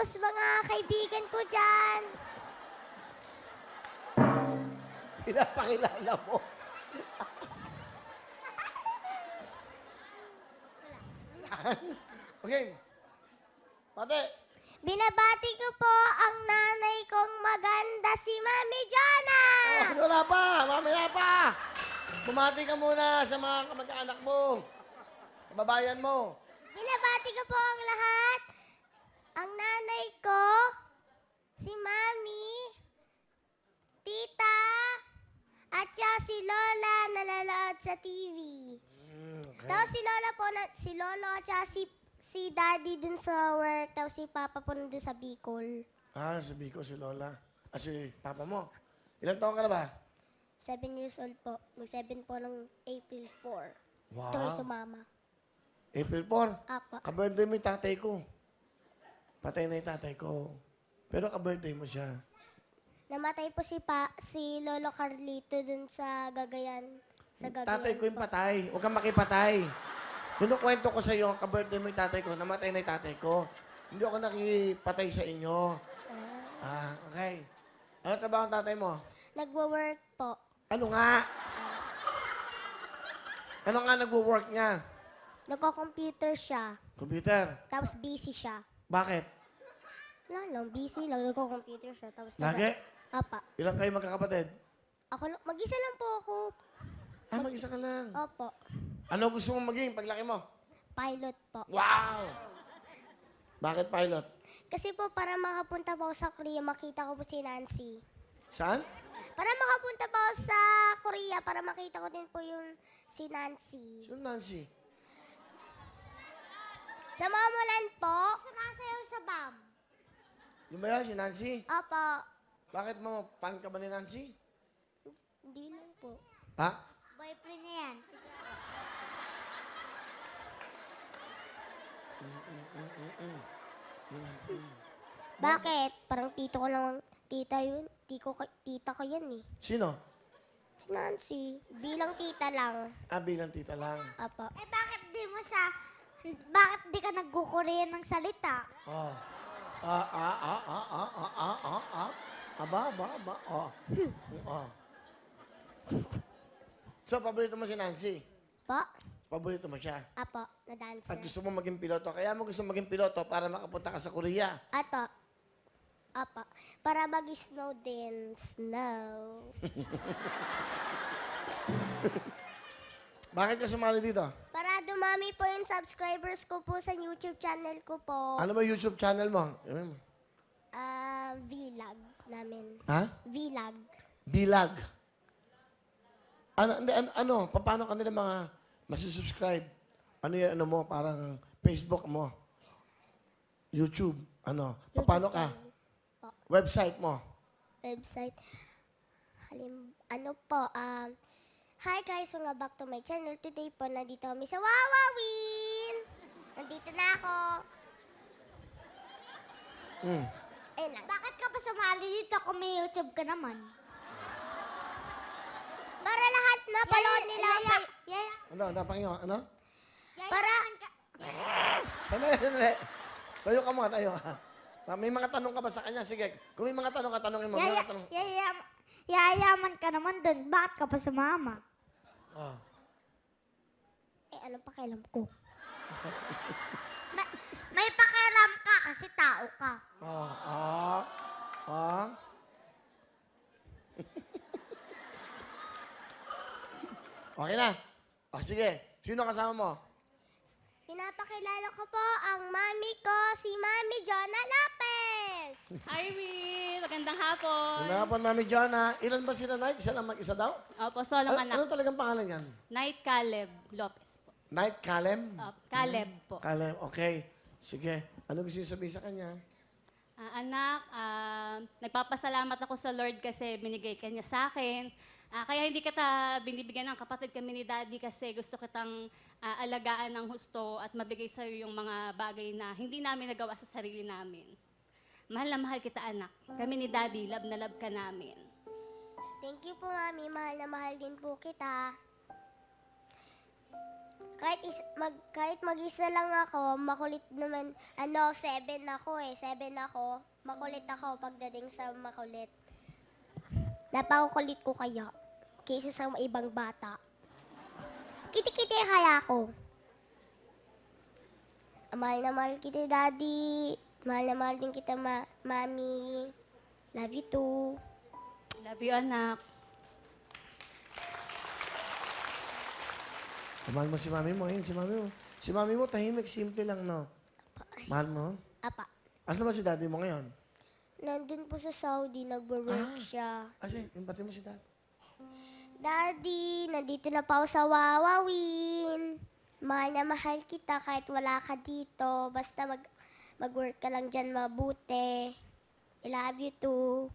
Tapos mga kaibigan ko dyan. Pinapakilala mo. Okay. Pate, Binabati ko po ang nanay kong maganda, si Mami Jonna. wala pa. Mamaya pa. Bumati ka muna sa mga kamag-anak mo. Kababayan mo. Binabati ko po ang lahat. Ang nanay ko, si Mami, Tita, at siya si Lola nalalaod sa TV. Okay. Tapos si Lola po, si Lolo at siya si Daddy dun sa work. Tapos si Papa po nandun sa Bicol. Sabi ko si Lola. Si Papa mo. Ilang taon ka na ba? 7 years old po. Mag-7 po ng April 4. Wow. Ito sumama. April 4. Apa. Ka-birthday mo yung tatay ko. Patay na yung tatay ko. Pero ka-birthday mo siya. Namatay po si Lolo Carlito dun sa Gagayan. Sa Gagayan Tatay ko yung po. patay. Huwag kang makipatay. Kinukwento ko sa iyo, ka-birthday mo yung tatay ko, namatay na yung tatay ko. Hindi ako nakipatay sa inyo. Okay. Ano trabaho ang tatay mo? Nagwo-work po. Ano nga? Ano nga nagwo-work niya? Nagko-computer siya. Computer. Tapos busy siya. Bakit? Wala lang, busy lang. Nagko-computer siya. Tapos Lagi? Apa. Ilang kayo magkakapatid? Ako lang, mag-isa lang po ako. Mag-isa ka lang. Opo. Ano gusto mong maging paglaki mo? Pilot po. Wow! Bakit pilot? Kasi po, para makapunta po ako sa Korea, makita ko po si Nancy. Saan? Para makapunta po ako sa Korea, para makita ko din po yung si Nancy. Sino Nancy? Sa Mamulan po. Sumasayaw sa BAM. Yung ba yan, si Nancy? Opo. Bakit mo, fan ka ba ni Nancy? Hindi lang po. Ha? Boyfriend niya yan. Bakit? Parang tito ko lang, tita yun. Tita ko yan eh. Sino? Si Nancy. Bilang tita lang. Bilang tita lang. Apo. Bakit bakit di ka nagkukorean ng salita? Oh. Aba. Oh. Oh. So, paborito mo si Nancy? Po? Paborito mo siya? Apo, na dancer. At gusto mo maging piloto. Kaya mo gusto maging piloto para makapunta ka sa Korea. Ato. Apo. Para mag-snow din. Snow. Bakit ka sumali dito? Para dumami po yung subscribers ko po sa YouTube channel ko po. Ano ba YouTube channel mo? Vlog namin. Ha? Vlog. Bilag. Ano? Paano ka nila mga masusubscribe? Ano yan, ano mo? Parang Facebook mo? YouTube? Ano? Paano ka? channel Po. Website mo? Website. Ano po, hi guys, welcome back to my channel. Today po, nandito kami sa Wawawin. Nandito na ako. Ayun lang. Bakit ka pa sumali dito kung may YouTube ka naman? Para lahat na panood nila sa... Ano? Napakinggan? Ano? Para... Sandali. Tayo ka muna, tayo ka. May mga tanong ka ba sa kanya? Sige, kung may mga tanong ka, tanongin mo. May mga tanong. Yayaman ka naman dun. Bakit ka pa sumama? Oh. Ano pakialam ko? may pakialam ka kasi tao ka. Okay na. Sige. Sino kasama mo? Pinapakilala ko po ang mami ko, si Mami Jonna Lopez. Hi, Will! Magandang hapon. Hinapan Mami Jonna. Ilan ba sila, Night? Isa lang mag-isa daw? Opo, solong anak. Ano talagang pangalan yan? Night Caleb Lopez po. Night Caleb? Caleb po. Caleb, okay. Sige. Ano gusto niyo sabihin sa kanya? Anak, nagpapasalamat ako sa Lord kasi binigay ka niya sa akin. Kaya hindi kita binibigyan ng kapatid kami ni Daddy kasi gusto kitang alagaan ng husto at mabigay sa iyo yung mga bagay na hindi namin nagawa sa sarili namin. Mahal na mahal kita, anak. Kami ni Daddy, love na love ka namin. Thank you po, Mami. Mahal na mahal din po kita. kahit mag-isa lang ako, makulit naman, 7 ako eh, 7 ako. Makulit ako pagdating sa makulit. Napakukulit ko kaya, kaysa sa ibang bata. Kiti-kiti kaya ako. Mahal na mahal kita, Daddy. Mahal na mahal din kita, Mami. Love you too. Love you, anak. Mahal mo si mami mo, ayun, si mami mo. Si mami mo, tahimik, simple lang, no? Mahal mo? Apa. Asan ba si daddy mo ngayon? Nandun po sa Saudi, nagwo-work siya. Kasi, impati mo si daddy. Daddy, nandito na pa ako sa Wawawin. Mahal na mahal kita kahit wala ka dito. Basta mag-work ka lang dyan mabuti. I love you too.